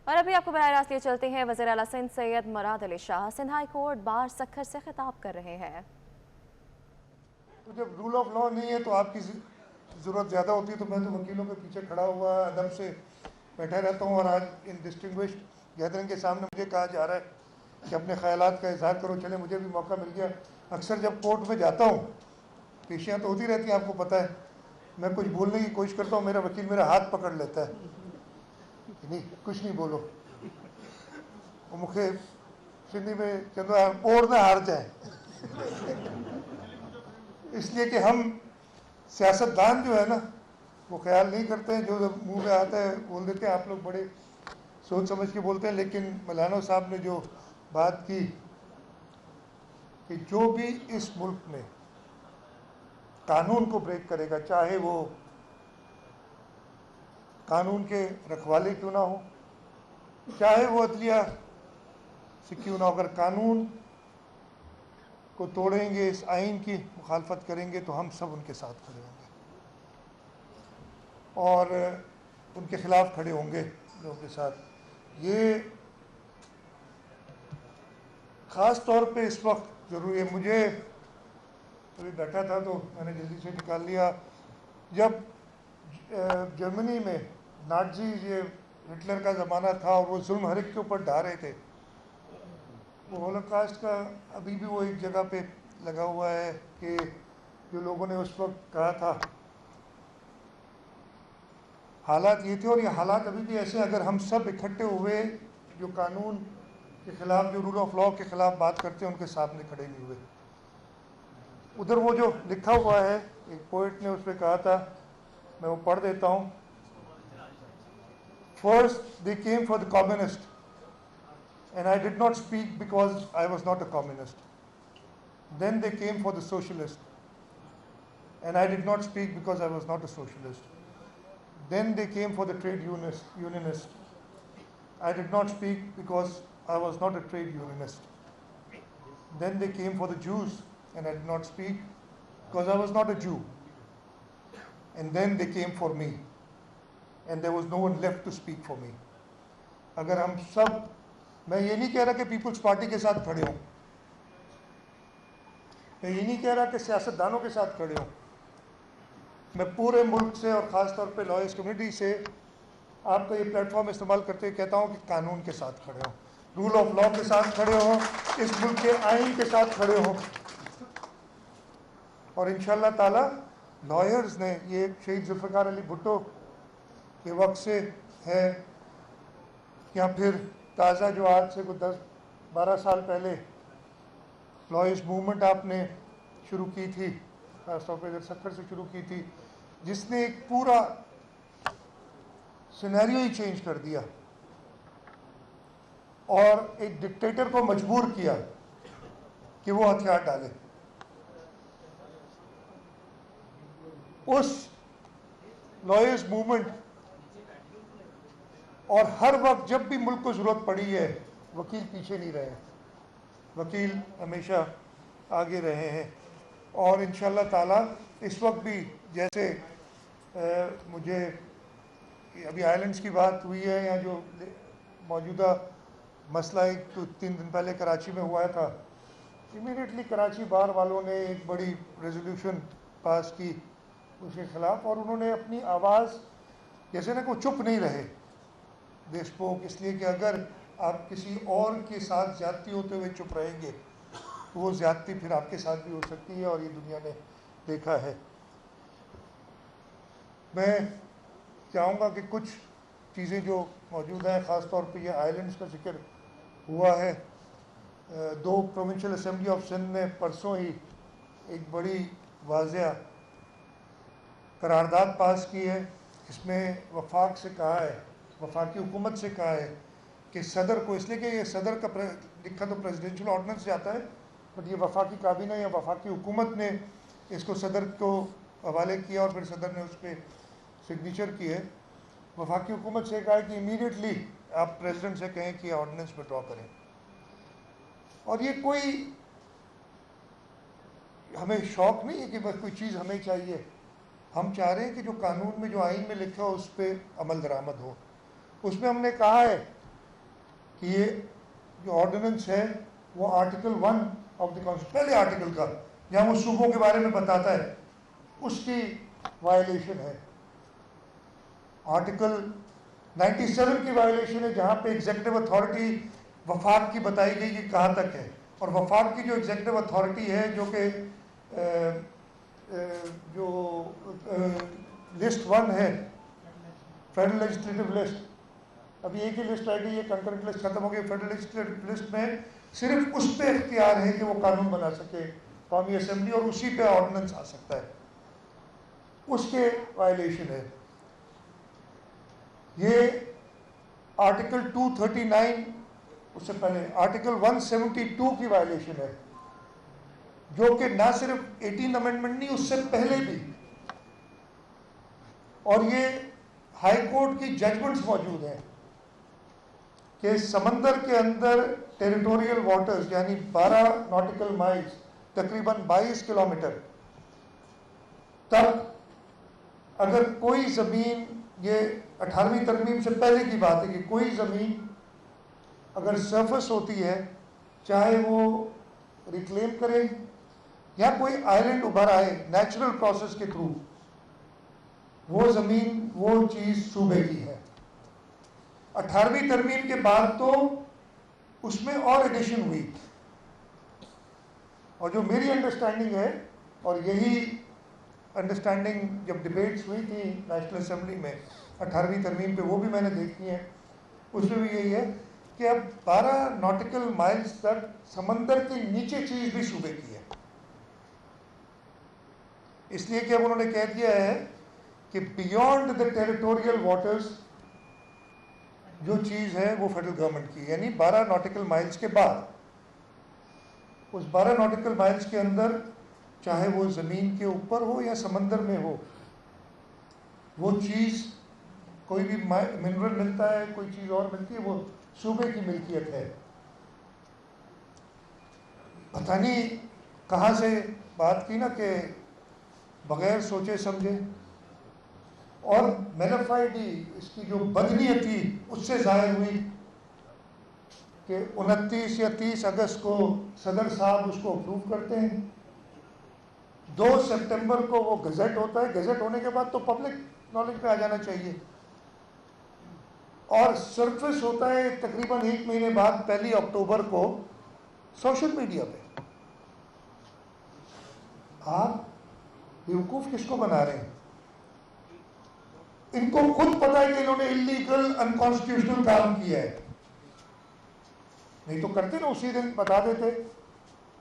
और अभी आपको बराह रास्त लिए चलते हैं। वज़ीर आला Sindh Syed Murad Ali Shah Sindh high court bar Sukkur से खिताब कर रहे हैं। तो जब रूल ऑफ लॉ नहीं है तो आपकी ज़रूरत ज़्यादा होती है, तो मैं तो वकीलों के पीछे खड़ा हुआ अदब से बैठा रहता हूँ। और आज इन डिस्टिंग्विश्ड गैदरिंग के सामने मुझे कहा जा रहा है कि अपने ख्यालात का इजहार करो। चले, मुझे भी मौका मिल गया। अक्सर जब कोर्ट में जाता हूँ, पेशियाँ तो होती रहती हैं, आपको पता है, मैं कुछ बोलने की कोशिश करता हूँ, मेरा वकील मेरा हाथ पकड़ लेता है कि नहीं, कुछ नहीं बोलो, वो मुखे सिंधी में चंदो ओढ़ ना हार जाए। इसलिए कि हम सियासतदान जो है ना, वो ख्याल नहीं करते हैं, जो मुंह में आता है बोल देते हैं। आप लोग बड़े सोच समझ के बोलते हैं, लेकिन मौलाना साहब ने जो बात की कि जो भी इस मुल्क में कानून को ब्रेक करेगा, चाहे वो कानून के रखवाले क्यों ना हो, चाहे वो अदलिया से क्यों ना हो, अगर कानून को तोड़ेंगे, इस आइन की मुखालफत करेंगे, तो हम सब उनके साथ खड़े होंगे और उनके खिलाफ खड़े होंगे लोगों के साथ। ये ख़ास तौर पे इस वक्त ज़रूरी है। मुझे अभी बैठा था तो मैंने जल्दी से निकाल लिया। जब जर्मनी में नाज़ी, ये हिटलर का ज़माना था और वो जुल्म हर एक के ऊपर ढा रहे थे, वो होलोकॉस्ट का अभी भी वो एक जगह पे लगा हुआ है कि जो लोगों ने उस वक्त कहा था, हालात ये थे और ये हालात अभी भी ऐसे। अगर हम सब इकट्ठे हुए, जो कानून के ख़िलाफ़, जो रूल ऑफ लॉ के ख़िलाफ़ बात करते हैं, उनके सामने खड़े नहीं हुए। उधर वो जो लिखा हुआ है, एक पोइट ने उस पर कहा था, मैं वो पढ़ देता हूँ। First they came for the communist and I did not speak because I was not a communist. Then they came for the socialist and I did not speak because I was not a socialist. Then they came for the trade unionist. I did not speak because I was not a trade unionist. Then they came for the Jews and I did not speak because I was not a Jew. And then they came for me and there was no one left to speak for me. अगर हम सब, मैं ये नहीं कह रहा कि peoples party के साथ खड़े हों, मैं ये नहीं कह रहा कि सियासतदानों के साथ खड़े हों, मैं पूरे मुल्क से और ख़ास तौर पे लॉयर्स कम्युनिटी से आपका ये प्लेटफॉर्म इस्तेमाल करते हुए कहता हूँ कि कानून के साथ खड़े हों, रूल ऑफ लॉ के साथ खड़े हों, इस मुल्क के आइन के साथ खड़े हों। और इंशाअल्लाह ताला लॉयर्स ने, ये शहीद जुल्फ़िकार अली भुट्टो के वक्त से है, या फिर ताज़ा जो आज से कुछ 10-12 साल पहले लॉयर्स मूवमेंट आपने शुरू की थी, खासतौर पर इधर सक्खर से शुरू की थी, जिसने एक पूरा सिनेरियो ही चेंज कर दिया और एक डिक्टेटर को मजबूर किया कि वो हथियार डाले। उस लॉयर्स मूवमेंट, और हर वक्त जब भी मुल्क को ज़रूरत पड़ी है, वकील पीछे नहीं रहे, वकील हमेशा आगे रहे हैं। और इंशाअल्लाह ताला इस वक्त भी, जैसे मुझे अभी आइलैंड्स की बात हुई है, या जो मौजूदा मसला एक 3 दिन पहले कराची में हुआ था, इमीडिएटली कराची बार वालों ने एक बड़ी रेजोल्यूशन पास की उसके ख़िलाफ़, और उन्होंने अपनी आवाज़, जैसे ना को चुप नहीं रहे, दे स्पोक, इसलिए कि अगर आप किसी और के साथ ज़्यादती होते हुए चुप रहेंगे तो वो ज़्यादती फिर आपके साथ भी हो सकती है, और ये दुनिया ने देखा है। मैं चाहूँगा कि कुछ चीज़ें जो मौजूद हैं, ख़ास तौर पे ये आइलैंड्स का जिक्र हुआ है, 2 प्रोविंशियल असेंबली ऑफ सिंध ने परसों ही एक बड़ी वाज़िया करारदाद पास की है। इसमें वफाक से कहा है, वफाकी हुकूमत से कहा है कि सदर को, इसलिए कि ये सदर का लिखा तो प्रेसिडेंशियल ऑर्डिनेंस जाता है, बट ये वफाकी काबीना या वफाकी हुकूमत ने इसको सदर को हवाले किया और फिर सदर ने उस पर सिग्नेचर किए। वफाकी हुकूमत से कहा है कि इमीडिएटली आप प्रेसिडेंट से कहें कि ऑर्डिनेंस विड्रॉ करें। और ये कोई हमें शौक़ नहीं है कि बस कोई चीज़ हमें चाहिए, हम चाह रहे हैं कि जो कानून में, जो आइन में लिखा हो, उस पर अमल दरामद हो। उसमें हमने कहा है कि ये जो ऑर्डिनेंस है वो आर्टिकल 1 ऑफ द कॉन्स्टिट्यूशन, पहले आर्टिकल का, जहाँ वो सूबों के बारे में बताता है, उसकी वायलेशन है। आर्टिकल 97 की वायलेशन है, जहाँ पे एग्जीक्यूटिव अथॉरिटी वफाक की बताई गई कि कहाँ तक है, और वफाक की जो एग्जीक्यूटिव अथॉरिटी है, जो कि जो लिस्ट 1 है, फेडरल लेजिस्लेटिव लिस्ट, अभी एक ही लिस्ट आई गई है, कंकरेंट लिस्ट खत्म हो गई। फेडरल लेजिस्लेटिव लिस्ट में सिर्फ उस पे इख्तियार है कि वो कानून बना सके कौमी असेंबली, और उसी पे ऑर्डिनेंस आ सकता है, उसके वायलेशन है। ये आर्टिकल 239, उससे पहले आर्टिकल 172 की वायलेशन है, जो कि ना सिर्फ 18 अमेंडमेंट नहीं, उससे पहले भी, और ये हाई कोर्ट की जजमेंट्स मौजूद हैं कि समंदर के अंदर टेरिटोरियल वाटर्स यानी 12 नॉटिकल माइल्स, तकरीबन 22 किलोमीटर तक अगर कोई ज़मीन, ये 18वीं तरमीम से पहले की बात है कि कोई ज़मीन अगर सरफेस होती है, चाहे वो रिक्लेम करे या कोई आइलैंड उभर आए नेचुरल प्रोसेस के थ्रू, वो ज़मीन, वो चीज़ सूबे की है। 18वीं तरमीम के बाद तो उसमें और एडिशन हुई, और जो मेरी अंडरस्टैंडिंग है, और यही अंडरस्टैंडिंग जब डिबेट्स हुई थी नेशनल असेंबली में 18वीं तरमीम पे, वो भी मैंने देखी है, उसमें भी यही है कि अब 12 नॉटिकल माइल्स तक समंदर के नीचे चीज़ भी सूबे की है। इसलिए कि अब उन्होंने कह दिया है कि बियॉन्ड द टेरिटोरियल वाटर्स जो चीज़ है वो फेडरल गवर्नमेंट की, यानी 12 नॉटिकल माइल्स के बाद, उस 12 नॉटिकल माइल्स के अंदर चाहे वो ज़मीन के ऊपर हो या समंदर में हो, वो चीज़, कोई भी मिनरल मिलता है, कोई चीज़ और मिलती है, वो सूबे की मिल्कियत है। पता नहीं कहाँ से बात की ना कि बगैर सोचे समझे, और मैलाफाइडी, इसकी जो बदनीयत थी उससे जाहिर हुई कि 29 या 30 अगस्त को सदर साहब उसको अप्रूव करते हैं, 2 सितंबर को वो गज़ट होता है, गज़ट होने के बाद तो पब्लिक नॉलेज पे आ जाना चाहिए, और सरफेस होता है तकरीबन 1 महीने बाद 1 अक्टूबर को सोशल मीडिया पे। आप बेवकूफ़ किसको बना रहे हैं? इनको खुद पता है कि इन्होंने इलीगल अनकॉन्स्टिट्यूशनल काम किया है, नहीं तो करते ना, उसी दिन बता देते।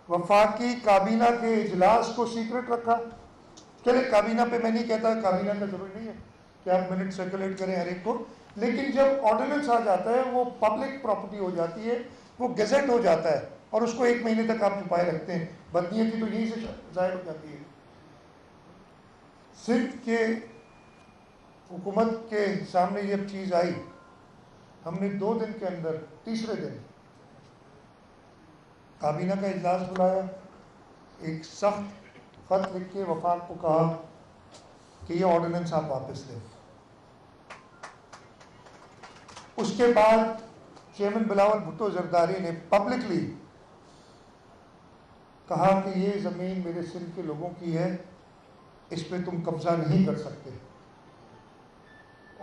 वफाकी काबीना के इजलास को सीक्रेट रखा। चले, काबीना पे मैं नहीं कहता, काबीना का जरूरी नहीं है कि आप मिनट सर्कुलेट करें हर एक को, लेकिन जब ऑर्डिनेंस आ जाता है वो पब्लिक प्रॉपर्टी हो जाती है, वो गज़ट हो जाता है, और उसको 1 महीने तक आप छुपाए रखते हैं। बदनीयती तो यहीं से जाहिर हो जाती है। सिंध के हुकूमत के सामने ये चीज़ आई, हमने 2 दिन के अंदर, तीसरे दिन काबीना का इजलास बुलाया, एक सख्त खत लिख के वफाक को कहा कि ये ऑर्डिनेंस आप वापस लें। उसके बाद चेयरमैन बिलावल भुट्टो जरदारी ने पब्लिकली कहा कि ये ज़मीन मेरे सिंध के लोगों की है, इस पर तुम कब्जा नहीं कर सकते,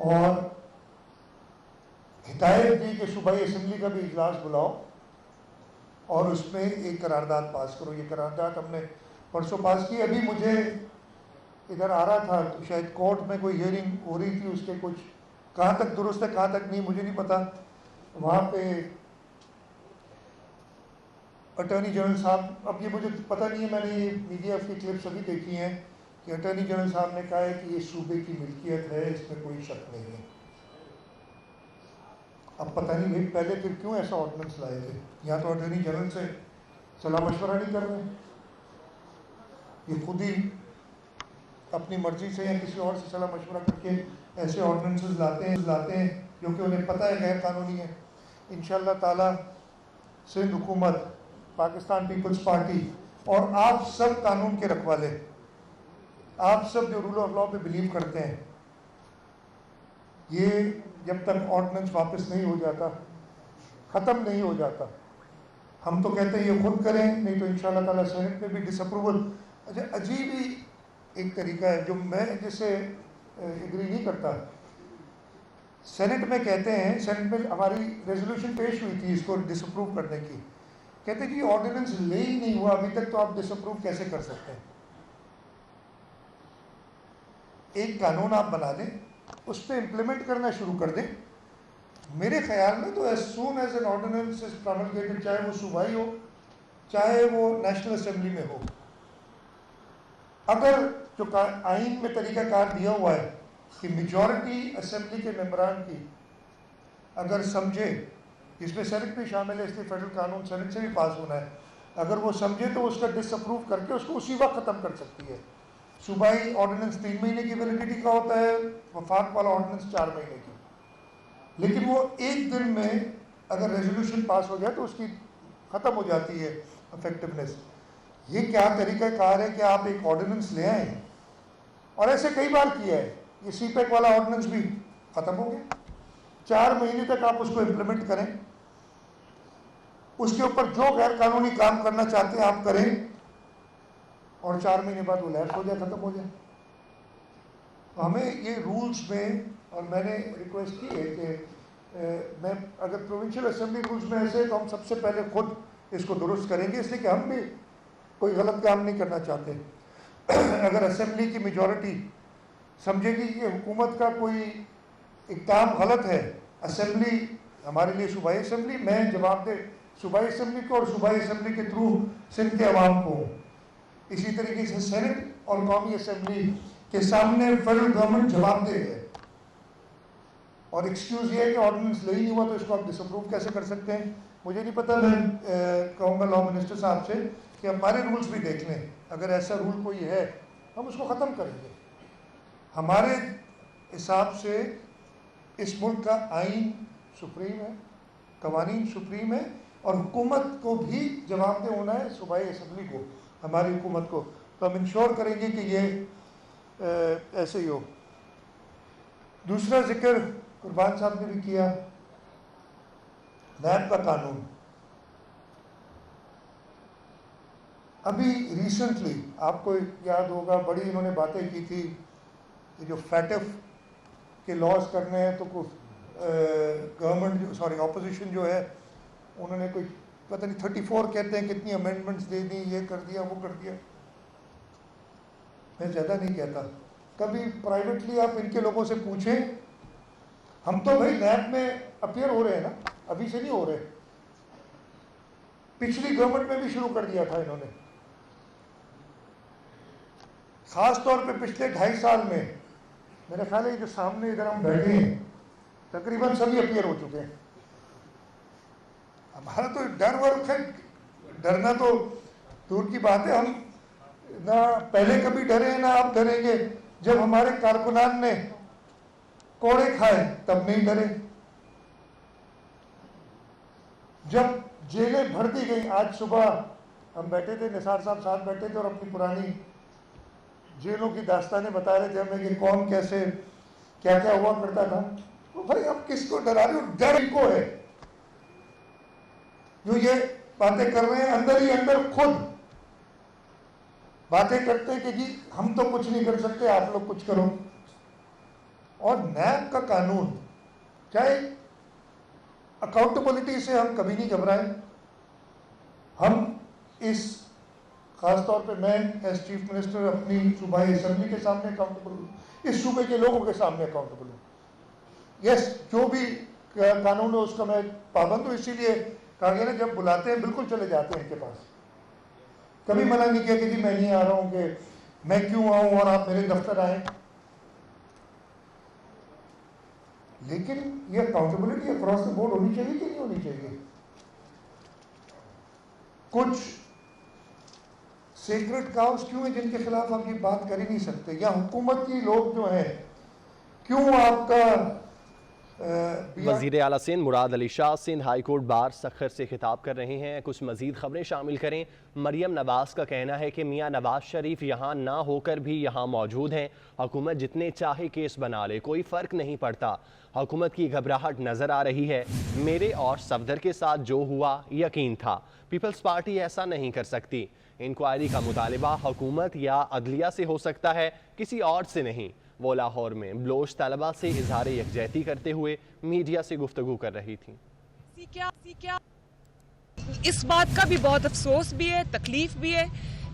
और हिदायत दी कि सूबाई असेंबली का भी इजलास बुलाओ और उसमें एक करारदाद पास करो। ये करारदाद हमने परसों पास की। अभी मुझे इधर आ रहा था तो शायद कोर्ट में कोई हियरिंग हो रही थी, उसके कुछ कहाँ तक दुरुस्त है कहाँ तक नहीं मुझे नहीं पता। वहाँ पे अटॉर्नी जनरल साहब, अब ये मुझे पता नहीं है, मैंने ये मीडिया की क्लिप्स अभी देखी हैं कि अटॉर्नी जनरल साहब ने कहा है कि ये सूबे की मिल्कियत है, इसमें कोई शक नहीं है। अब पता नहीं भाई पहले फिर क्यों ऐसा ऑर्डिनेंस लाए थे? यहाँ तो अटॉर्नी जनरल से सलाह मशवरा नहीं कर रहे, ये खुद ही अपनी मर्जी से या किसी और से सलाह मशवरा करके ऐसे ऑर्डिनेंसेस लाते हैं जो कि उन्हें पता है गैर कानूनी है। इंशाअल्लाह ताला सिंध हुकूमत, पाकिस्तान पीपल्स पार्टी और आप सब कानून के रखवाले, आप सब जो रूल ऑफ लॉ पे बिलीव करते हैं, ये जब तक ऑर्डिनेंस वापस नहीं हो जाता ख़त्म नहीं हो जाता। हम तो कहते हैं ये खुद करें, नहीं तो इंशाअल्लाह ताला सेनेट में भी डिसअप्रूवल। अच्छा, अजीब ही एक तरीका है जो मैं जिससे एग्री नहीं करता। सेनेट में कहते हैं, सेनेट में हमारी रेजोल्यूशन पेश हुई थी इसको डिसअप्रूव करने की, कहते हैं कि ऑर्डिनेंस ले ही नहीं हुआ अभी तक, तो आप डिसअप्रूव कैसे कर सकते हैं? एक कानून आप बना दें, उस पर इम्प्लीमेंट करना शुरू कर दें। मेरे ख्याल में तो as soon as an ordinance is promulgated, चाहे वो सूबाई हो चाहे वो नेशनल असेंबली में हो, अगर जो आइन में तरीकाकार दिया हुआ है कि मेजॉरिटी असेंबली के मेंबरान की अगर समझे, इसमें सेनेट भी शामिल है इसलिए फेडरल कानून सेनेट से भी पास होना है, अगर वो समझे तो उसका डिसअप्रूव करके उसको उसी वक्त ख़त्म कर सकती है। सूबाई ऑर्डिनेंस 3 महीने की वैलिडिटी का होता है, वफाक वाला ऑर्डिनेंस 4 महीने की। लेकिन वो एक दिन में अगर रेजोल्यूशन पास हो जाए तो उसकी ख़त्म हो जाती है इफेक्टिवनेस। ये क्या तरीक़ाकार है कि आप एक ऑर्डिनेंस ले आए, और ऐसे कई बार किया है। ये सीपैक वाला ऑर्डिनेंस भी ख़त्म हो गया, 4 महीने तक आप उसको इम्प्लीमेंट करें, उसके ऊपर जो गैर कानूनी काम करना चाहते हैं आप करें, और 4 महीने बाद वो लैप्स हो जाए, ख़त्म हो जाए। तो हमें ये रूल्स में, और मैंने रिक्वेस्ट की है कि मैं अगर प्रोविंशियल असेंबली रूल्स में ऐसे, तो हम सबसे पहले खुद इसको दुरुस्त करेंगे, इसलिए कि हम भी कोई गलत काम नहीं करना चाहते। अगर असेंबली की मेजॉरिटी समझेगी कि हुकूमत का कोई इक़दाम गलत है, असेंबली हमारे लिए सूबाई असेंबली, मैं जवाबदेह सूबाई असेंबली को और सूबाई असेंबली के थ्रू सिंध के अवाम को, इसी तरीके से सेनेट और कौमी असेंबली के सामने फेडरल गवर्नमेंट जवाबदेह है। और एक्सक्यूज़ ये है कि ऑर्डिनेंस ले ही नहीं हुआ तो इसको आप डिसअप्रूव कैसे कर सकते हैं? मुझे नहीं पता। मैं कहूँगा लॉ मिनिस्टर साहब से कि हमारे रूल्स भी देख लें, अगर ऐसा रूल कोई है हम उसको ख़त्म करेंगे। हमारे हिसाब से इस मुल्क का आइन सुप्रीम है, कवानीन सुप्रीम है, और हुकूमत को भी जवाबदेह होना है, सूबाई असेंबली को, हमारी हुकूमत को। तो हम इंश्योर करेंगे कि ये ऐसे ही हो। दूसरा जिक्र कुर्बान साहब ने भी किया, नैब का कानून। अभी रिसेंटली आपको याद होगा, बड़ी इन्होंने बातें की थी कि जो फैटिफ के लॉज करने हैं, तो कुछ गवर्नमेंट सॉरी ऑपोजिशन जो है उन्होंने कोई पता नहीं 34 कहते हैं कितनी अमेंडमेंट्स दे दी, ये कर दिया वो कर दिया। मैं ज़्यादा नहीं कहता, कभी प्राइवेटली आप इनके लोगों से पूछें। हम तो भाई नैब में अपीयर हो रहे हैं ना, अभी से नहीं हो रहे, पिछली गवर्नमेंट में भी शुरू कर दिया था इन्होंने। खास तौर पे पिछले 2.5 साल में मेरे ख्याल है जो सामने इधर हम बैठे हैं तकरीबन सभी अपीयर हो चुके हैं। हमारा तो डर वर्क है, डरना तो दूर की बात है, हम ना पहले कभी डरे ना अब डरेंगे। जब हमारे कारकुनान ने कोड़े खाए तब नहीं डरे, जब जेलें भर दी गई। आज सुबह हम बैठे थे, निसार साहब साथ बैठे थे और अपनी पुरानी जेलों की दास्तानें बता रहे थे हमें कि कौन कैसे क्या क्या हुआ करता था। तो भाई अब किसको डरा रहे हो? डर इनको है जो ये बातें कर रहे हैं, अंदर ही अंदर खुद बातें करते हैं कि जी हम तो कुछ नहीं कर सकते, आप लोग कुछ करो। और नैब का कानून, चाहे अकाउंटेबिलिटी से हम कभी नहीं घबराए। हम इस खास तौर पे मैं एज चीफ मिनिस्टर अपनी सूबाई असेंबली के सामने अकाउंटेबल हूँ, इस सूबे के लोगों के सामने अकाउंटेबल हूँ। यस, जो भी कानून है उसका मैं पाबंद हूँ, इसीलिए कहा गया ना जब बुलाते हैं बिल्कुल चले जाते हैं इनके पास। कभी मना नहीं किया कि जी मैं नहीं आ रहा हूँ, कि मैं क्यों आऊँ और आप मेरे दफ्तर आए। लेकिन ये अकाउंटेबिलिटी अक्रॉस द बोर्ड होनी चाहिए कि नहीं होनी चाहिए? कुछ सीक्रेट काउस क्यों है जिनके खिलाफ आप ये बात कर ही नहीं सकते, या हुकूमत की लोग जो हैं क्यों आपका वज़ीर आला Sindh Murad Ali Shah Sindh high court bar Sukkur से खिताब कर रहे हैं। कुछ मजीद खबरें शामिल करें। मरियम नवाज का कहना है कि मियाँ नवाज शरीफ यहाँ ना होकर भी यहाँ मौजूद हैं। हुकूमत जितने चाहे केस बना ले, कोई फ़र्क नहीं पड़ता। हुकूमत की घबराहट नज़र आ रही है। मेरे और सफदर के साथ जो हुआ यकीन था। पीपल्स पार्टी ऐसा नहीं कर सकती। इंक्वायरी का मुतालबा हुकूमत या अदलिया से हो सकता है, किसी और से नहीं। वो लाहौर में बलोच तलबा से इजहार यकजहती करते हुए मीडिया से गुफ्तगू कर रही थी। इस बात का भी बहुत अफसोस भी है, तकलीफ भी है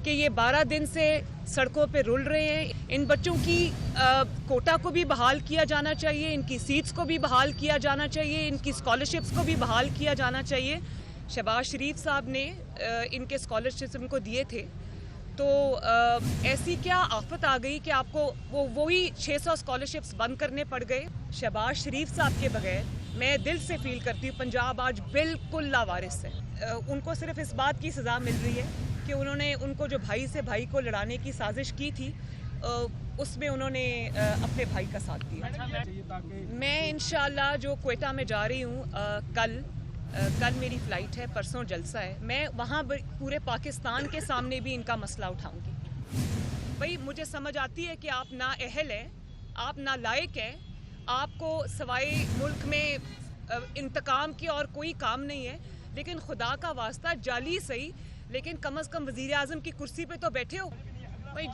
कि ये 12 दिन से सड़कों पे रुल रहे हैं। इन बच्चों की कोटा को भी बहाल किया जाना चाहिए, इनकी सीट्स को भी बहाल किया जाना चाहिए, इनकी स्कॉलरशिप्स को भी बहाल किया जाना चाहिए। शहबाज शरीफ साहब ने इनके स्कॉलरशिप्स इनको दिए थे, तो ऐसी क्या आफत आ गई कि आपको वही 600 स्कॉलरशिप्स बंद करने पड़ गए। शहबाज शरीफ साहब के बगैर मैं दिल से फील करती हूँ पंजाब आज बिल्कुल लावारिस है। उनको सिर्फ इस बात की सज़ा मिल रही है कि उन्होंने उनको जो भाई से भाई को लड़ाने की साजिश की थी, उसमें उन्होंने अपने भाई का साथ दिया। मैं इंशाल्लाह जो क्वेटा में जा रही हूँ कल मेरी फ़्लाइट है, परसों जलसा है। मैं वहाँ पूरे पाकिस्तान के सामने भी इनका मसला उठाऊंगी। भाई मुझे समझ आती है कि आप ना अहल हैं, आप ना लायक हैं, आपको सवाए मुल्क में इंतकाम की और कोई काम नहीं है, लेकिन खुदा का वास्ता जाली सही, लेकिन कम अज़ कम वज़ीर आज़म की कुर्सी पे तो बैठे हो। भाई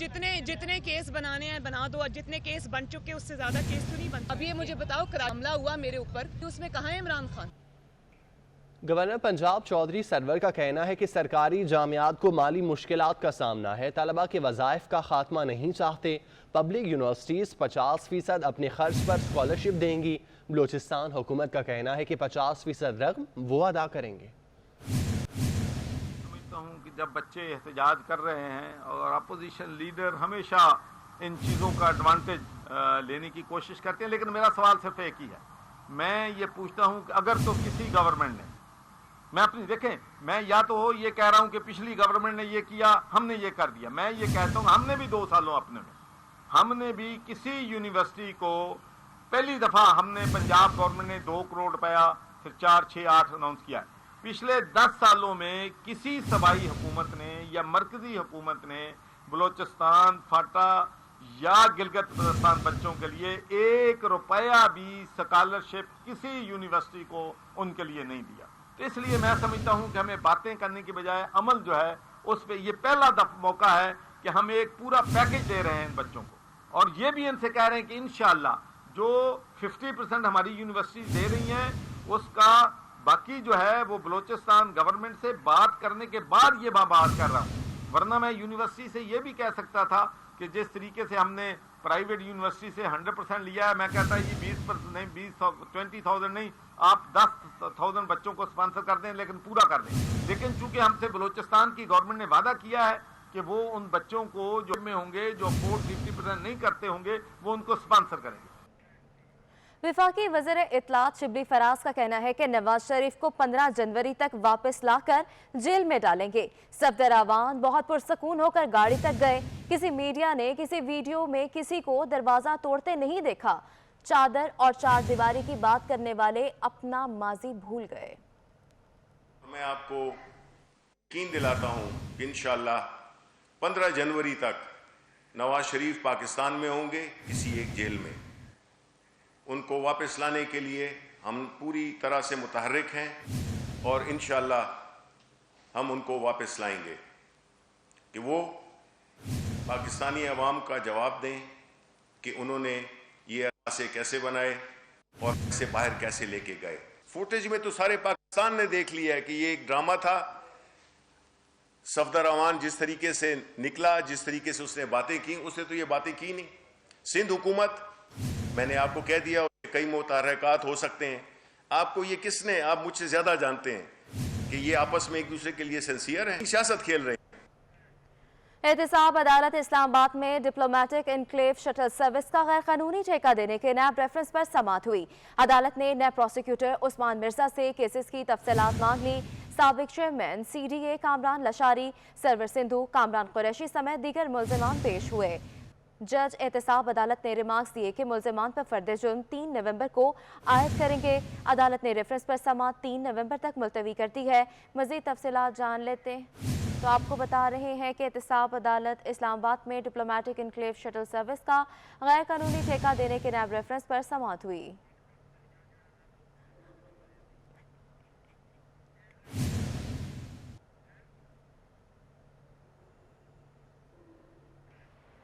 जितने केस बनाने हैं बना दो, और जितने केस बन चुके उससे ज़्यादा केस तो नहीं बनते। अब ये मुझे बताओ, हमला हुआ मेरे ऊपर, उसमें कहाँ है इमरान खान? गवर्नर पंजाब चौधरी सरवर का कहना है कि सरकारी जामियात को माली मुश्किलात का सामना है। तलबा के वज़ाइफ का खात्मा नहीं चाहते। पब्लिक यूनिवर्सिटीज़ 50% अपने खर्च पर स्कॉलरशिप देंगी। बलूचिस्तान हुकूमत का कहना है कि 50% रकम वो अदा करेंगे। समझता हूँ कि जब बच्चे एहतजाज कर रहे हैं और अपोजिशन लीडर हमेशा इन चीज़ों का एडवांटेज लेने की कोशिश करते हैं, लेकिन मेरा सवाल सिर्फ एक ही है। मैं ये पूछता हूँ कि अगर तो किसी गवर्नमेंट ने, मैं अपनी देखें, मैं या तो ये कह रहा हूं कि पिछली गवर्नमेंट ने ये किया, हमने ये कर दिया। मैं ये कहता हूं हमने भी 2 सालों अपने में हमने भी किसी यूनिवर्सिटी को पहली दफा हमने पंजाब गवर्नमेंट ने 2 करोड़ रुपया, फिर 4, 6, 8 अनाउंस किया। पिछले 10 सालों में किसी सूबाई हुकूमत ने या मरकजी हुकूमत ने बलोचिस्तान, फाटा या गिलगित बल्तिस्तान बच्चों के लिए 1 रुपया भी स्कॉलरशिप किसी यूनिवर्सिटी को उनके लिए नहीं दिया। तो इसलिए मैं समझता हूं कि हमें बातें करने की बजाय अमल जो है उस पर ये पहला मौका है कि हम एक पूरा पैकेज दे रहे हैं इन बच्चों को, और ये भी इनसे कह रहे हैं कि इंशाल्लाह जो 50% हमारी यूनिवर्सिटी दे रही हैं उसका बाकी जो है वो बलूचिस्तान गवर्नमेंट से बात करने के बाद ये बात कर रहा हूँ। वरना मैं यूनिवर्सिटी से ये भी कह सकता था कि जिस तरीके से हमने प्राइवेट यूनिवर्सिटी से 100% लिया है, मैं कहता है ये 20% नहीं, 20,000 नहीं, आप 10,000 बच्चों को स्पॉन्सर कर दें, लेकिन पूरा कर दें। लेकिन चूंकि हमसे बलूचिस्तान की गवर्नमेंट ने वादा किया है कि वो उन बच्चों को जो में होंगे, जो अफोर्ड 50% नहीं करते होंगे, वो उनको स्पॉन्सर करेंगे। वफाकी वज़ीर इत्तलात शिबली फराज का कहना है कि नवाज शरीफ को 15 जनवरी तक वापस लाकर जेल में डालेंगे। सफदर अवान बहुत पुरसकून होकर गाड़ी तक गए। किसी मीडिया ने किसी वीडियो में किसी को दरवाजा तोड़ते नहीं देखा। चादर और चार दीवारी की बात करने वाले अपना माजी भूल गए। मैं आपको यकीन दिलाता हूं कि इंशाअल्लाह 15 जनवरी तक नवाज शरीफ पाकिस्तान में होंगे, किसी एक जेल में। उनको वापस लाने के लिए हम पूरी तरह से मुतहर्रिक हैं और इंशाअल्लाह हम उनको वापस लाएंगे कि वो पाकिस्तानी अवाम का जवाब दें कि उन्होंने ये ऐसे कैसे बनाए और इसे बाहर कैसे लेके गए। फुटेज में तो सारे पाकिस्तान ने देख लिया है कि ये एक ड्रामा था। सफदर अवान जिस तरीके से निकला, जिस तरीके से उसने बातें की, उसने तो ये बातें की नहीं। सिंध हुकूमत, मैंने आपको कह दिया, कई मुतहर्रिकात हो सकते हैं। आपको ये किसने, आप मुझसे ज्यादा जानते हैं कि ये आपस में एक दूसरे के लिए सिंसियर हैं, सियासत खेल रहे हैं। एहतसाब अदालत इस्लामाबाद में डिप्लोमेटिक इनक्लेव शटल सर्विस का गैर कानूनी ठेका देने के नैब रेफरेंस पर समाअत हुई। अदालत ने नैब प्रोसिक्यूटर उस्मान मिर्जा से केसेस की तफसीलात मांग ली। साबिक चेयरमैन CDA कामरान लशारी, सरवर सिंधु, कामरान कुरैशी समेत दीगर मुल्ज़िमान पेश हुए। जज एहतसाब अदालत ने रिमार्क्स दिए कि मुल्जिमान पर फर्द जुर्म 3 नवंबर को आयद करेंगे। अदालत ने रेफरेंस पर समाअत 3 नवंबर तक मुलतवी कर दी है। मज़ीद तफसीलात जान लेते हैं तो आपको बता रहे हैं कि एहतसाब अदालत इस्लामाबाद में डिप्लोमेटिक इनक्लेव शटल सर्विस का गैर कानूनी ठेका देने के नैब रेफरेंस पर समाअत हुई।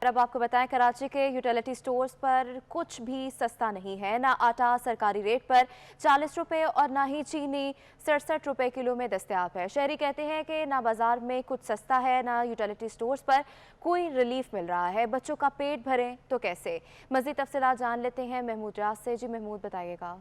अब आपको बताएं, कराची के यूटिलिटी स्टोर्स पर कुछ भी सस्ता नहीं है। ना आटा सरकारी रेट पर 40 रुपये और ना ही चीनी 67 रुपये किलो में दस्तयाब है। शहरी कहते हैं कि ना बाजार में कुछ सस्ता है, ना यूटिलिटी स्टोर्स पर कोई रिलीफ मिल रहा है। बच्चों का पेट भरें तो कैसे? मज़ीद तफसीलात जान लेते हैं महमूद राज से। जी महमूद, बताइएगा।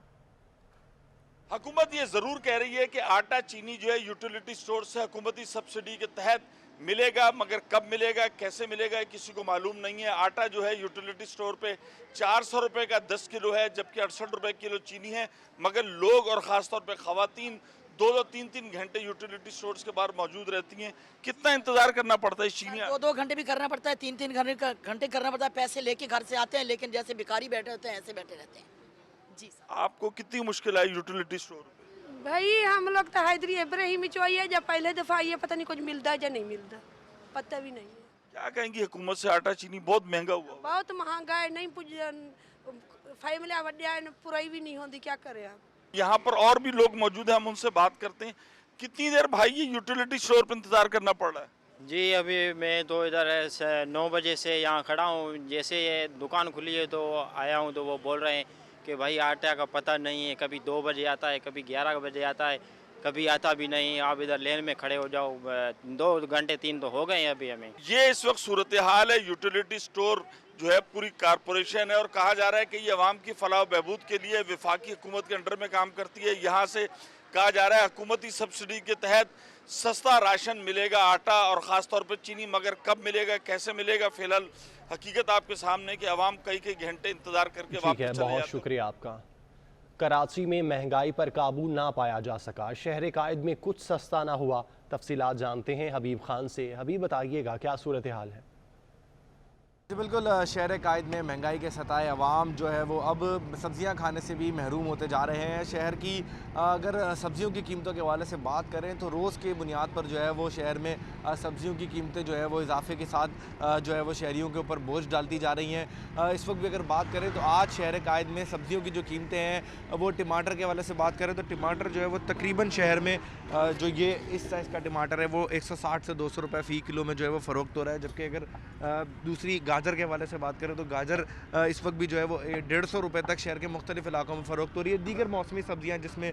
हुकूमत ये जरूर कह रही है कि आटा चीनी जो है यूटिलिटी स्टोर से हुकूमती सब्सिडी के तहत मिलेगा, मगर कब मिलेगा, कैसे मिलेगा, किसी को मालूम नहीं है। आटा जो है यूटिलिटी स्टोर पे 400 रुपये का 10 किलो है, जबकि 68 रुपये किलो चीनी है। मगर लोग और ख़ासतौर पे ख़वातीन 2-2, 3-3 घंटे यूटिलिटी स्टोर्स के बाहर मौजूद रहती हैं। कितना इंतजार करना पड़ता है चीनी? 2-2 घंटे भी करना पड़ता है, 3-3 घंटे करना पड़ता है। पैसे लेके घर से आते हैं, लेकिन जैसे भिखारी बैठे होते हैं ऐसे बैठे रहते हैं। जी आपको कितनी मुश्किल आई यूटिलिटी स्टोर पे? भाई हम लोग तो हैदरी इब्राहिमी चाहिए, जब पहले दफ़ा आइए पता नहीं कुछ मिलता है या नहीं मिलता, पता भी नहीं है। क्या कहेंगी हुकूमत से? आटा चीनी बहुत महंगा हुआ, बहुत महंगा है, नहीं फैमिली वड्या पुराई भी नहीं होती, क्या करें आप। यहाँ पर और भी लोग मौजूद हैं, हम उनसे बात करते हैं। कितनी देर भाई ये यूटिलिटी स्टोर पर इंतजार करना पड़ रहा है? जी अभी मैं तो इधर 9 बजे से यहाँ खड़ा हूँ। जैसे ये दुकान खुली है तो आया हूँ, तो वो बोल रहे हैं कि भाई आटा का पता नहीं है, कभी 2 बजे आता है, कभी 11 बजे आता है, कभी आता भी नहीं। आप इधर लेन में खड़े हो जाओ, 2 घंटे 3 तो हो गए हैं अभी हमें। ये इस वक्त सूरत हाल है। यूटिलिटी स्टोर जो है पूरी कारपोरेशन है और कहा जा रहा है कि ये अवाम की फलाह बहबूद के लिए वफाकी हुकूमत के अंडर में काम करती है। यहाँ से कहा जा रहा है हुकूमती सब्सिडी के तहत सस्ता राशन मिलेगा, आटा और ख़ास तौर पर चीनी, मगर कब मिलेगा, कैसे मिलेगा, फिलहाल हकीकत आपके सामने कि अवाम कई घंटे इंतजार करके वापस चले जाते हैं। बहुत शुक्रिया आपका। कराची में महंगाई पर काबू ना पाया जा सका, शहर कायद में कुछ सस्ता ना हुआ। तफसीलात जानते हैं हबीब खान से। हबीब, बताइएगा क्या सूरत हाल है? जी बिल्कुल, शहर कायद में महंगाई के सताए अवाम जो है वो अब सब्ज़ियां खाने से भी महरूम होते जा रहे हैं। शहर की अगर सब्ज़ियों की कीमतों के हवाले से बात करें तो रोज़ के बुनियाद पर जो है वो शहर में सब्ज़ियों की कीमतें जो है वो इजाफे के साथ जो है वो शहरियों के ऊपर बोझ डालती जा रही हैं। इस वक्त भी अगर बात करें तो आज शहर कायद में सब्ज़ियों की जो कीमतें हैं वो टमाटर के हवाले से बात करें तो टमाटर जो है वो तकरीबन शहर में जो ये इस साइज़ का टमाटर है वो 160 से 200 रुपये फ़ी किलो में जो है वो फ़रोख्त हो रहा है। जबकि अगर दूसरी गाजर के हवाले से बात करें तो गाजर इस वक्त भी जो है वो 150 रुपये तक शहर के मुख्तलिफ इलाकों में फ़रोख्त हो रही है। दीगर मौसमी सब्ज़ियाँ जिसमें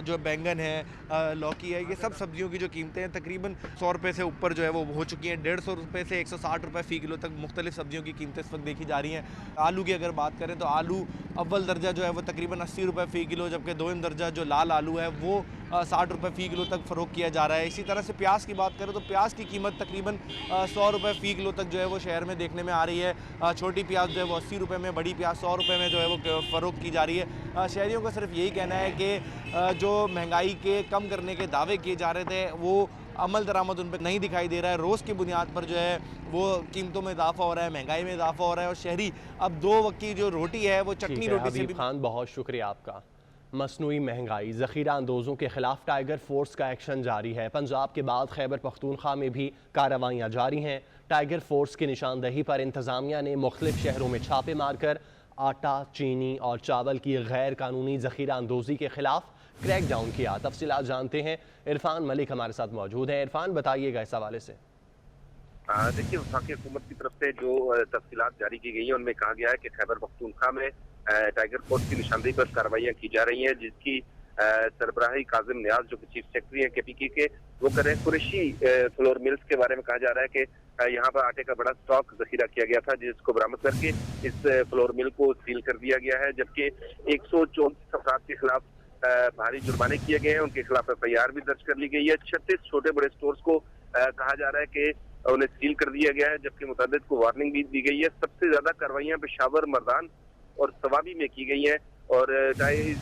जो बैंगन है, लौकी है, ये सब सब्ज़ियों की जो कीमतें हैं तकरीबन 100 रुपये से ऊपर जो है वो हो चुकी हैं। 150 रुपये से 160 रुपये फ़ी किलो तक मुख्तलिफ सब्ज़ियों की कीमतें इस वक्त देखी जा रही हैं। आलू की अगर बात करें तो आलू अव्वल दर्जा जो है वो तकरीबन 80 रुपये फ़ी किलो, जबकि दोम दर्जा जो लाल आलू है वो 60 रुपये फ़ी किलो तक फ़रोख्त किया जा रहा है। इसी तरह से प्याज की बात करें तो प्याज की कीमत तकरीबन 100 रुपये फ़ी किलो तक जो है वो शहर में देखने में आ रही है। छोटी प्याज जो है वो 80 रुपये में, बड़ी प्याज 100 रुपये में जो है वो फ़रोख्त की जा रही है। शहरियों का सिर्फ यही कहना है कि जो महंगाई के कम करने के दावे किए जा रहे थे वो अमल दरामद उन पर नहीं दिखाई दे रहा है। रोज़ की बुनियाद पर जो है वो कीमतों में इजाफा हो रहा है, महंगाई में इजाफा हो रहा है और शहरी अब 2 वक्त की जो रोटी है वो चटनी रोटी से भी। खान, बहुत शुक्रिया आपका। मसनूई महंगाई, ज़ख़ीरा अंदोज़ों के खिलाफ टाइगर फोर्स का एक्शन जारी है। पंजाब के बाद खैबर पख्तूनख्वा में भी कार्रवाइयाँ जारी हैं। टाइगर फोर्स की निशानदही पर इंतज़ामिया ने मुख्तलिफ शहरों में छापे मारकर आटा, चीनी और चावल की गैर कानूनी ज़ख़ीरा अंदोज़ी के खिलाफ क्रैक डाउन किया। तफसीलात जानते हैं, इरफान मलिक हमारे साथ मौजूद हैं। इरफान, बताइएगा इस हवाले से। देखिए, वफाकी हुकूमत की तरफ से जो तफसीलात जारी की गई हैं उनमें कहा गया है कि खैबर पख्तूनख्वा में टाइगर फोर्स की निशानदेही पर कार्रवाइयाँ की जा रही हैं, जिसकी सरबराही काजिम नियाज जो कि चीफ सेक्रेटरी हैं KPK के, वो कर रहे हैं। कुरैशी फ्लोर मिल्स के बारे में कहा जा रहा है कि यहाँ पर आटे का बड़ा स्टॉक जखीरा किया गया था, जिसको बरामद करके इस फ्लोर मिल को सील कर दिया गया है। जबकि 134 अफराद के खिलाफ भारी जुर्माने किए गए हैं, उनके खिलाफ FIR भी दर्ज कर ली गई है। 36 छोटे बड़े स्टोर्स को कहा जा रहा है कि उन्हें सील कर दिया गया है, जबकि मुतअद्दिद को वार्निंग भी दी गई है। सबसे ज्यादा कार्रवाइयां पेशावर, मर्दान और सवाबी में की गई हैं और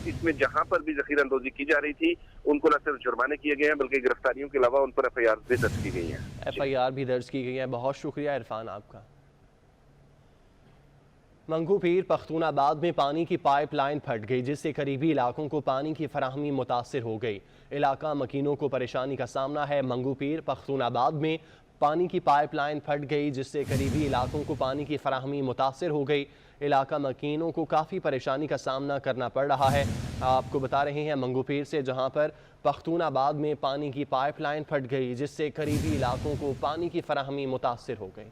इसमें जहां पर भी जखीरा अंदोजी की जा रही थी उनको न सिर्फ जुर्माने किए गए हैं बल्कि गिरफ्तारियों के अलावा उन पर FIR भी दर्ज की गई हैं। FIR भी दर्ज की गई है। बहुत शुक्रिया इरफान आपका। मंगू पीर पख्तूनाबाद में पानी की पाइपलाइन फट गई, जिससे करीबी इलाकों को पानी की फराहमी मुतासिर हो गई। इलाका मकीनों को परेशानी का सामना है। मंगू पीर पख्तूनाबाद में पानी की पाइपलाइन फट गई, जिससे करीबी इलाकों को पानी की फराहमी मुतासिर हो गई। इलाका मकीनों को काफ़ी परेशानी का सामना करना पड़ रहा है। आपको बता रहे हैं मंगू पीर से, जहां पर पख्तूनाबाद में पानी की पाइपलाइन फट गई, जिससे करीबी इलाकों को पानी की फराहमी मुतासिर हो गई।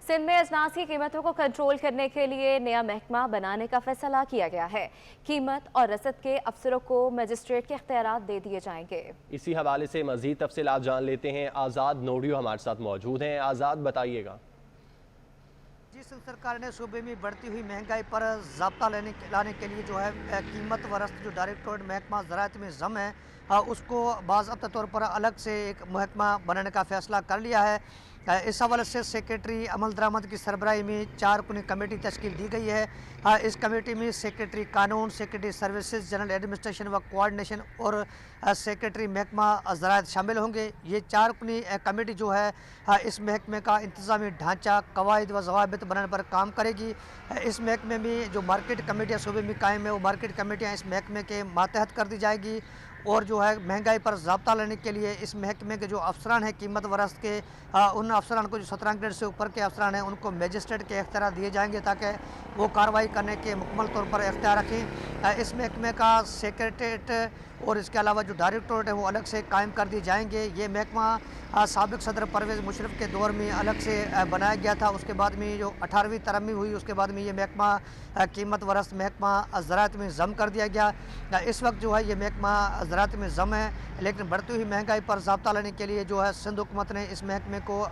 सिंध में अजनास की कीमतों को कंट्रोल करने के लिए नया महकमा बनाने का फैसला किया गया है। कीमत और रसद के अफसरों को मजिस्ट्रेट के इख्तियारात दे दिए जाएंगे। इसी हवाले से मजीद तफसीलात जान लेते हैं। आज़ाद नोडियो हमारे साथ मौजूद हैं। आज़ाद, बताइएगा। जी, सिंध सरकार ने सूबे में बढ़ती हुई महंगाई पर ज़ाब्ता लाने के लिए जो है कीमत व रसद जो डायरेक्टोरेट महकमा ज़राअत में ज़म है उसको बाज़ाब्ता तौर पर अलग से एक महकमा बनाने का फ़ैसला कर लिया है। इस हवाले से सेक्रेटरी अमल दरामद की सरबराही में 4 रुकनी कमेटी तश्कील दी गई है। इस कमेटी में सेक्रेटरी कानून, सेक्रेटरी सर्विसेज, जनरल एडमिनिस्ट्रेशन व कोऑर्डिनेशन और सेक्रेटरी महकमा ज़राअत शामिल होंगे। ये 4 रुकनी कमेटी जो है इस महकमे का इंतज़ामी ढांचा, कवायद व ज़वाबित बनाने पर काम करेगी। इस महकमे में जो मार्केट कमेटियाँ सूबे में कायम है, वो मार्केट कमेटियाँ इस महकमे के मातहत कर दी जाएगी। और जो है महंगाई पर ज़ाब्ता लेने के लिए इस महकमे के जो अफसरान हैं कीमत व रसद के, उन अफसरान को जो 17 ग्रेड से ऊपर के अफसरान हैं उनको मजिस्ट्रेट के इख्तियार दिए जाएंगे ताकि वो कार्रवाई करने के मुकम्मल तौर पर इख्तियार रखें। इस महकमे का सेक्रेटरीट और इसके अलावा जो डायरेक्टोरेट है वो अलग से कायम कर दिए जाएंगे। ये महकमा साबिक सदर परवेज़ मुशर्रफ के दौर में अलग से बनाया गया था। उसके बाद में जो 18वीं तरम्मी हुई, उसके बाद में ये महकमा कीमत व रसद महकमा ज़राअत में ज़म कर दिया गया। इस वक्त जो है ये महकमा ज़राअत में ज़म है, लेकिन बढ़ती हुई महंगाई पर ज़ाब्ता लेने के लिए जो है सिंध हुकूमत ने इस महकमे को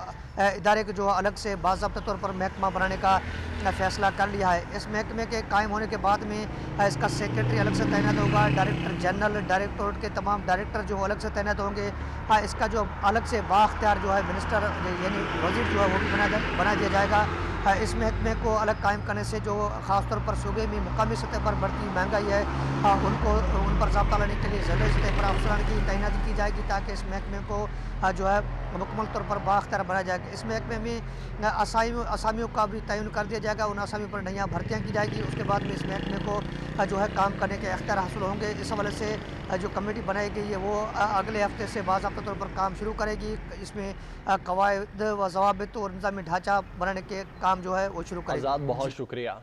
इदारे को जो है अलग से बाज़ाब्ता तौर पर महकमा बनाने का फ़ैसला कर लिया है। इस महकमे के कायम होने के बाद में इसका सेक्रेटरी अलग से तैनात होगा। डायरेक्टर जनरल, डायरेक्टोरेट के तमाम डायरेक्टर जो अलग से तैनात होंगे। इसका जो अलग से बाख्तियार जो है मिनिस्टर यानी वज़ीर जो है वो भी बना दिया जाएगा। इस महकमे को अलग कायम करने से जो ख़ास तौर पर सूबे में मुकामी सतह पर बढ़ती महंगाई है उन पर ज़ाब्ता लेने के लिए ज़िले सतह पर अफसरान की तैनाती की जाएगी ताकि इस महकमे को जो है मुकम्मल तौर पर बाख्तियार बनाया जाएगा। इस महकमे में असामियों का भी तयन कर दिया जाएगा। उन असामियों पर नया भर्तियाँ की जाएगी। उसके बाद में इस महकमे को जो है काम करने के इख्तियार हासिल होंगे। इस हवाले से जो कमेटी बनाई गई है वो अगले हफ्ते से बाज़ाब्ता तौर पर काम शुरू करेगी। इसमें कवायद व ज़वाबित और इंतज़ामी ढांचा बनाने के काम जो है वो शुरू करेगी। आज़ाद, बहुत शुक्रिया।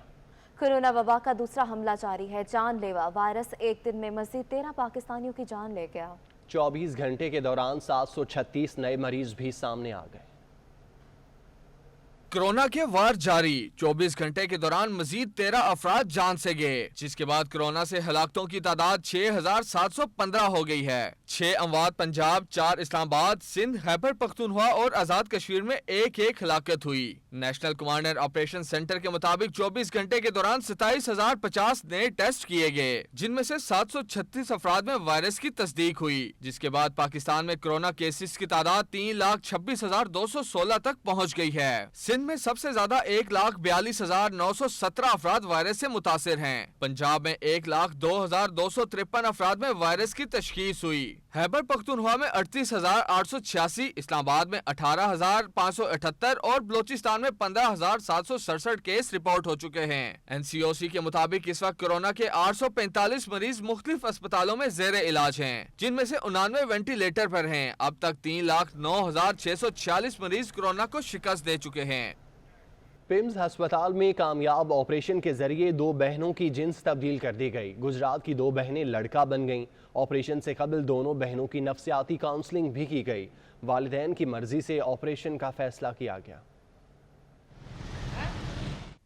कोरोना वबा का दूसरा हमला जारी है। जानलेवा वायरस एक दिन में मज़ीद 13 पाकिस्तानियों की जान ले गया। 24 घंटे के दौरान 736 नए मरीज भी सामने आ गए। कोरोना के वार जारी। 24 घंटे के दौरान मजीद 13 अफराद जान से गए, जिसके बाद कोरोना से हलाकतों की तादाद 6715 हो गई है। 6 अमवात पंजाब, 4 इस्लामाबाद, सिंध, खैबर पख्तूनख्वा और आजाद कश्मीर में एक हलाकत हुई। नेशनल कमांडर ऑपरेशन सेंटर के मुताबिक 24 घंटे के दौरान 27,050 नए टेस्ट किए गए, जिनमें से 736 अफराद में वायरस की तस्दीक हुई, जिसके बाद पाकिस्तान में कोरोना केसेस की तादाद 3,26,216 तक पहुँच गई है। सिंध में सबसे ज्यादा 1,42,917 अफराद वायरस से मुतासिर हैं। पंजाब में 1,02,253 अफराद में वायरस की तशखीस हुई। खैबर पख्तूनख्वा में 38,886, इस्लामाबाद में 18,578 और बलोचिस्तान में 15,767 केस रिपोर्ट हो चुके हैं। NCOC के मुताबिक इस वक्त कोरोना के 845 मरीज मुख्तलिफ अस्पतालों में जेर इलाज हैं, जिनमें से 99 वेंटिलेटर पर हैं। अब तक 3,09,646 मरीज कोरोना को शिकस्त दे चुके हैं। पिम्स अस्पताल में कामयाब ऑपरेशन के जरिए 2 बहनों की जिन्स तब्दील कर दी गई। गुजरात की 2 बहनें लड़का बन गईं। ऑपरेशन से कबल दोनों बहनों की नफ्सियाती काउंसलिंग भी की गई। वालिदैन की मर्जी से ऑपरेशन का फैसला किया गया।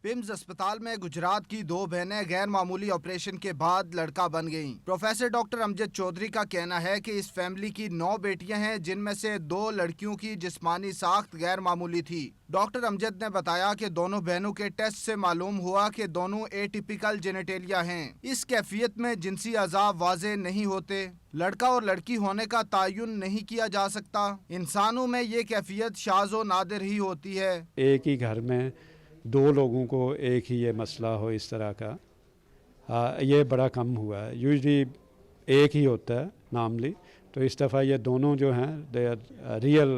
पिम्स अस्पताल में गुजरात की 2 बहनें गैर मामूली ऑपरेशन के बाद लड़का बन गईं। प्रोफेसर डॉक्टर अमजद चौधरी का कहना है कि इस फैमिली की 9 बेटियां हैं, जिनमें से 2 लड़कियों की जिस्मानी साख्त गैर मामूली थी। डॉक्टर अमजद ने बताया कि दोनों बहनों के टेस्ट से मालूम हुआ कि दोनों एटिपिकल जेनेटेलिया हैं। इस कैफियत में जिनसी अज़ाब वाज़े नहीं होते। लड़का और लड़की होने का तयन नहीं किया जा सकता। इंसानों में ये कैफियत शाज़ व नादिर ही होती है। एक ही घर में 2 लोगों को एक ही ये मसला हो इस तरह का, ये बड़ा कम हुआ है। यूजली एक ही होता है नॉर्मली, तो इस दफ़ा ये दोनों जो हैं they are real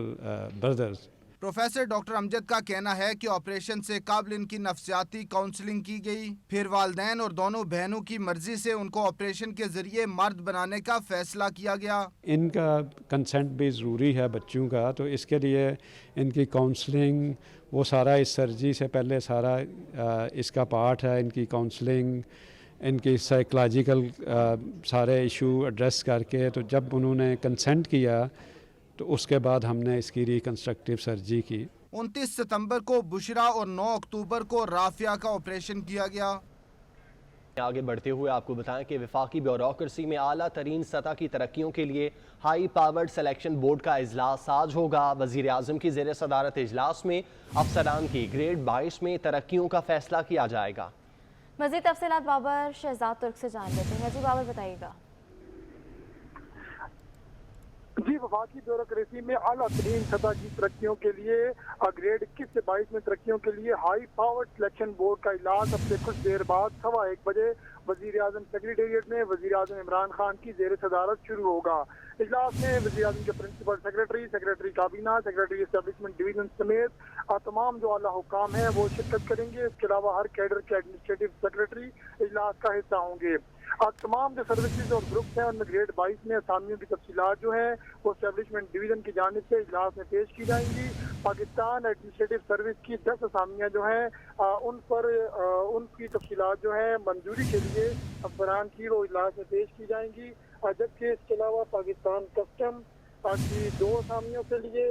brothers. Professor doctor Amjad का कहना है कि ऑपरेशन से कबल इनकी नफ्सियाती काउंसलिंग की गई, फिर वालिदैन और दोनों बहनों की मर्जी से उनको ऑपरेशन के जरिए मर्द बनाने का फैसला किया गया। इनका कंसेंट भी ज़रूरी है बच्चों का, तो इसके लिए इनकी काउंसलिंग वो सारा इस सर्जरी से पहले सारा इसका पार्ट है। इनकी काउंसलिंग, इनकी साइकोलॉजिकल सारे इशू एड्रेस करके, तो जब उन्होंने कंसेंट किया तो उसके बाद हमने इसकी रिकन्स्ट्रक्टिव सर्जरी की। 29 सितंबर को बुशरा और 9 अक्टूबर को राफिया का ऑपरेशन किया गया। आगे बढ़ते हुए आपको बताएं कि वफाकी ब्यूरोक्रेसी में आला तरीन सतह की तरक्कियों के लिए हाई पावर्ड सिलेक्शन बोर्ड का इजलास आज होगा। वजीर आजम की ज़ेर सदारत इजलास में अफसरान की ग्रेड 22 में तरक्कियों का फैसला किया जाएगा। मज़ीद तफसीलात बाबर शहजाद तुर्क से जान लेते हैं। जी बाबर बताइएगा। जी, वफाकी ब्यूरोक्रेसी में आला तरीन सतह की तरक्कियों के लिए ग्रेड 21 से 22 में तरक्कियों के लिए हाई पावर्ड सिलेक्शन बोर्ड का इजलास अब से कुछ देर बाद 1:15 बजे वजीर आजम सेक्रेटेरिएट में वजीर आजम इमरान खान की जेर सदारत शुरू होगा। इजलास में वजीर आजम के प्रिंसिपल सेक्रेटरी, सेक्रेटरी काबीना, सेक्रेटरी एस्टेब्लिशमेंट डिवीजन समेत तमाम जो आला हुक्काम हैं वो शिरकत करेंगे। इसके अलावा हर कैडर के एडमिनिस्ट्रेटिव सेक्रेटरी इजलास का हिस्सा होंगे। तमाम जो सर्विसेज और ग्रुप्स हैं उनमें ग्रेड 22 में असामियों की तफसीलात जो हैं वो एस्टेब्लिशमेंट डिवीजन की जानिब से इजलास में पेश की जाएंगी। पाकिस्तान एडमिनिस्ट्रेटिव सर्विस की 10 असामियाँ जो हैं उन पर उनकी तफसीलात जो हैं मंजूरी के लिए अफसरान की वो इजलास में पेश की जाएंगी। जबकि इसके अलावा पाकिस्तान कस्टम की 2 असामियों के लिए,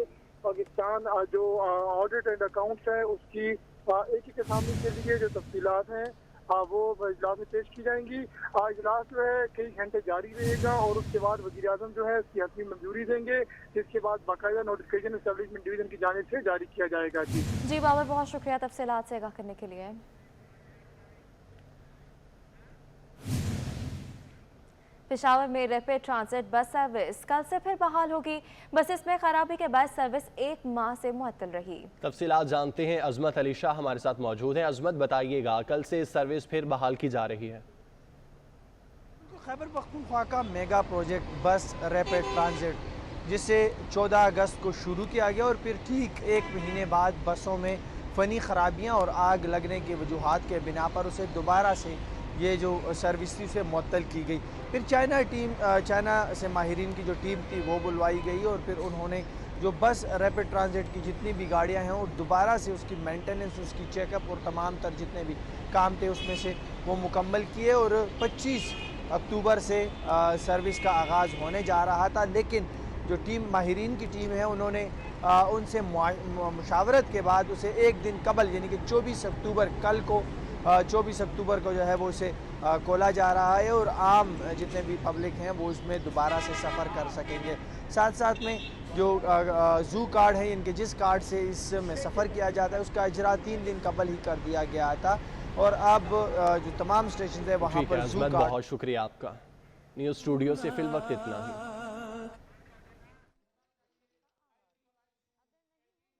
पाकिस्तान जो ऑडिट एंड अकाउंट्स है उसकी एक असामी के लिए जो तफसीलात हैं वो इजलास में पेश की जाएंगी। इजलास जो है कई घंटे जारी रहेगा और उसके बाद वज़ीर आज़म जो है इसकी हतमी मंजूरी देंगे, जिसके बाद बाकायदा नोटिफिकेशन एस्टेब्लिशमेंट डिवीजन की जानिब से जारी किया जाएगा। जी बाबर, बहुत शुक्रिया तफसीलात से आगाह करने के लिए। पेशावर में रैपिड ट्रांजिट बस सर्विस कल से फिर बहाल होगी। बसेस में खराबी के बाद सर्विस 1 माह से मुअत्तल रही। तफसीलात जानते हैं, अजमत अली शाह हमारे साथ मौजूद हैं। अजमत, बताइएगा, कल से सर्विस फिर बहाल की जा रही है। खैबर पख्तूनख्वा का मेगा प्रोजेक्ट बस रैपिड ट्रांजिट, जिसे 14 अगस्त को शुरू किया गया और फिर ठीक 1 महीने बाद बसों में फ़नी खराबियाँ और आग लगने की वजूहात के बिना पर उसे दोबारा से ये जो सर्विस थी उसे मुअत्तल की गई। फिर चाइना से माहिरीन की जो टीम थी वो बुलवाई गई और फिर उन्होंने जो बस रैपिड ट्रांजिट की जितनी भी गाड़ियां हैं वो दोबारा से उसकी मेंटेनेंस, उसकी चेकअप और तमाम तर जितने भी काम थे उसमें से वो मुकम्मल किए और 25 अक्टूबर से सर्विस का आगाज़ होने जा रहा था। लेकिन जो टीम माहिरीन की टीम है उन्होंने उनसे मुशावरत के बाद उसे एक दिन कबल यानी कि 24 अक्टूबर कल को 24 अक्टूबर को जो है वो इसे खोला जा रहा है और आम जितने भी पब्लिक हैं वो उसमें दोबारा से सफ़र कर सकेंगे। साथ साथ में जो ज़ू कार्ड है, इनके जिस कार्ड से इसमें सफ़र किया जाता है उसका इजरा 3 दिन कबल ही कर दिया गया था और अब जो तमाम स्टेशन है वहाँ पर ज़ू कार्ड। बहुत शुक्रिया आपका। न्यूज़ स्टूडियो से फिल वक्त इतना ही।